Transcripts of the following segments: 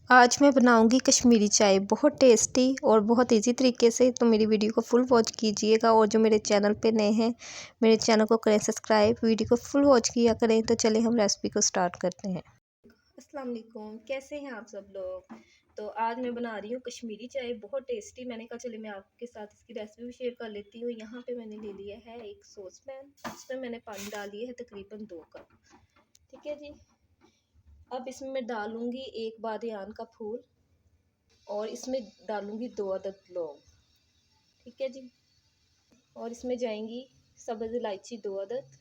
आज मैं बनाऊंगी कश्मीरी चाय बहुत टेस्टी और बहुत इजी तरीके से। तो मेरी वीडियो को फुल वॉच कीजिएगा और जो मेरे चैनल पे नए हैं मेरे चैनल को करें सब्सक्राइब, वीडियो को फुल वॉच किया करें। तो चलिए हम रेसिपी को स्टार्ट करते हैं। अस्सलाम वालेकुम, कैसे हैं आप सब लोग। तो आज मैं बना रही हूँ कश्मीरी चाय बहुत टेस्टी। मैंने कहा चलिए मैं आपके साथ इसकी रेसिपी भी शेयर कर लेती हूँ। यहाँ पे मैंने ले लिया है एक सॉस पैन, इसमें मैंने पानी डाल लिया है तकरीबन 2 कप। ठीक है जी। अब इसमें मैं डालूंगी एक बादियान का फूल और इसमें डालूंगी 2 अदद लौंग। ठीक है जी। और इसमें जाएंगी सब्ज़ इलायची 2 अदद।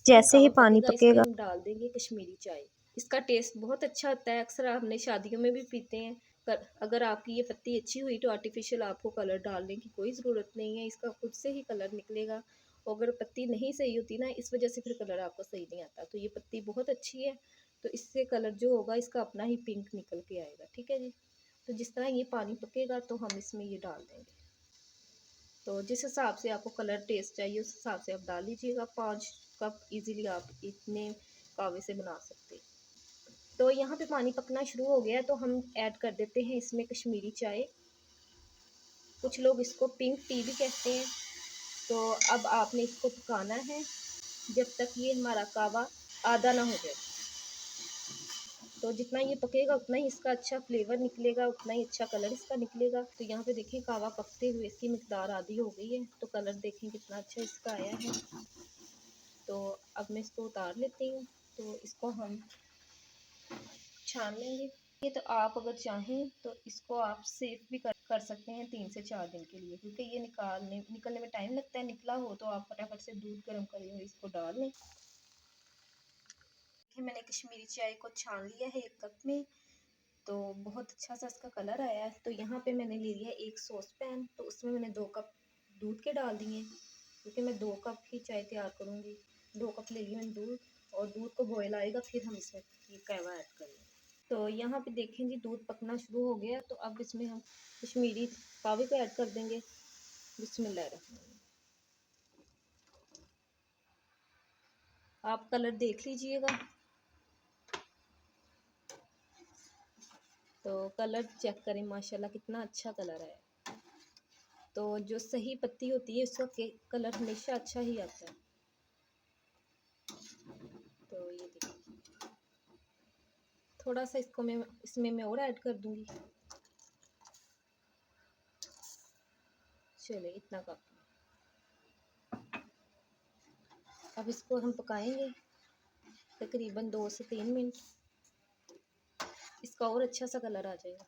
जैसे ही पानी पकेगा हम डाल देंगे कश्मीरी चाय। इसका टेस्ट बहुत अच्छा होता है, अक्सर हमने शादियों में भी पीते हैं। अगर आपकी ये पत्ती अच्छी हुई तो आर्टिफिशियल आपको कलर डालने की कोई ज़रूरत नहीं है, इसका खुद से ही कलर निकलेगा। और अगर पत्ती नहीं सही होती ना, इस वजह से फिर कलर आपको सही नहीं आता। तो ये पत्ती बहुत अच्छी है, तो इससे कलर जो होगा इसका अपना ही पिंक निकल के आएगा। ठीक है जी। तो जिस तरह ये पानी पकेगा तो हम इसमें ये डाल देंगे। तो जिस हिसाब से आपको कलर टेस्ट चाहिए उस हिसाब से आप डाल लीजिएगा। 5 कप इजीली आप इतने कावे से बना सकते हैं। तो यहाँ पे पानी पकना शुरू हो गया है तो हम ऐड कर देते हैं इसमें कश्मीरी चाय। कुछ लोग इसको पिंक टी भी कहते हैं। तो अब आपने इसको पकाना है जब तक ये हमारा कावा आधा ना हो जाए। तो जितना ये पकेगा उतना ही इसका अच्छा फ्लेवर निकलेगा, उतना ही अच्छा कलर इसका निकलेगा। तो यहाँ पे देखें कावा पकते हुए इसकी मिकदार आधी हो गई है, तो कलर देखें कितना अच्छा इसका आया है। तो अब मैं इसको उतार लेती हूँ। तो इसको हम छान लेंगे। ये तो आप अगर चाहें तो इसको आप सेव भी कर सकते हैं 3 से 4 दिन के लिए, क्योंकि ये निकलने में टाइम लगता है। निकला हो तो आप फटाफट से दूध गर्म करे हुए इसको डाल लें। मैंने कश्मीरी चाय को छान लिया है 1 कप में, तो बहुत अच्छा सा इसका कलर आया है। तो यहाँ पे मैंने ले लिया एक सॉस पैन, तो उसमें मैंने 2 कप दूध के डाल दिए, क्योंकि मैं 2 कप ही चाय तैयार करूँगी। 2 कप ले लिया मैंने दूध, और दूध को बॉयल आएगा फिर हम इसमें ये कहवा ऐड करेंगे। तो यहाँ पे देखें जी दूध पकना शुरू हो गया, तो अब इसमें हम कश्मीरी कावे को ऐड कर देंगे। बिस्मिल्लाहिर्रहमानिर्रहीम। आप कलर देख लीजिएगा। तो कलर चेक करें, माशाल्लाह कितना अच्छा कलर है। तो जो सही पत्ती होती है उसका कलर हमेशा अच्छा ही आता है। तो ये देखिए थोड़ा सा इसको मैं इसमें मैं और ऐड कर दूंगी। चले इतना काफी। अब इसको हम पकाएंगे तकरीबन 2 से 3 मिनट, इसका और अच्छा सा कलर आ जाएगा।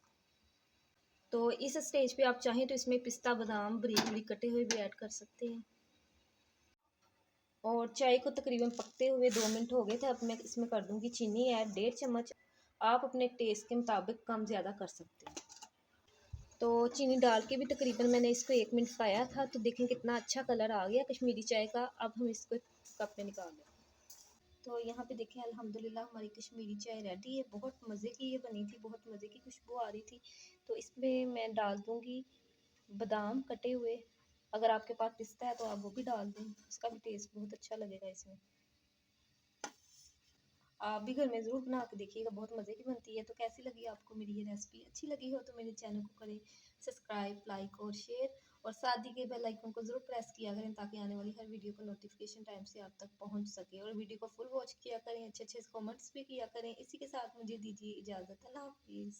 तो इस स्टेज पे आप चाहें तो इसमें पिस्ता बादाम बारीक बारीक कटे हुए भी ऐड कर सकते हैं। और चाय को तकरीबन पकते हुए 2 मिनट हो गए थे। अब मैं इसमें कर दूंगी चीनी ऐड 1.5 चम्मच। आप अपने टेस्ट के मुताबिक कम ज़्यादा कर सकते हैं। तो चीनी डाल के भी तकरीबन मैंने इसको 1 मिनट पकाया था। तो देखें कितना अच्छा कलर आ गया कश्मीरी चाय का। अब हम इसको कप में निकाल लें। तो यहाँ पे देखें अल्हम्दुलिल्लाह हमारी कश्मीरी चाय रेडी है। बहुत मज़े की ये बनी थी, बहुत मज़े की खुशबू आ रही थी। तो इसमें मैं डाल दूँगी बादाम कटे हुए। अगर आपके पास पिस्ता है तो आप वो भी डाल दें, उसका भी टेस्ट बहुत अच्छा लगेगा इसमें। आप भी घर में ज़रूर बना के देखिएगा, बहुत मज़े की बनती है। तो कैसी लगी आपको मेरी ये रेसिपी? अच्छी लगी हो तो मेरे चैनल को करें सब्सक्राइब, लाइक और शेयर, और साथ ही के बेल आइकन को ज़रूर प्रेस किया करें ताकि आने वाली हर वीडियो का नोटिफिकेशन टाइम से आप तक पहुंच सके। और वीडियो को फुल वॉच किया करें, अच्छे अच्छे कमेंट्स भी किया करें। इसी के साथ मुझे दीजिए इजाज़त। अल्लाह हाफिज़।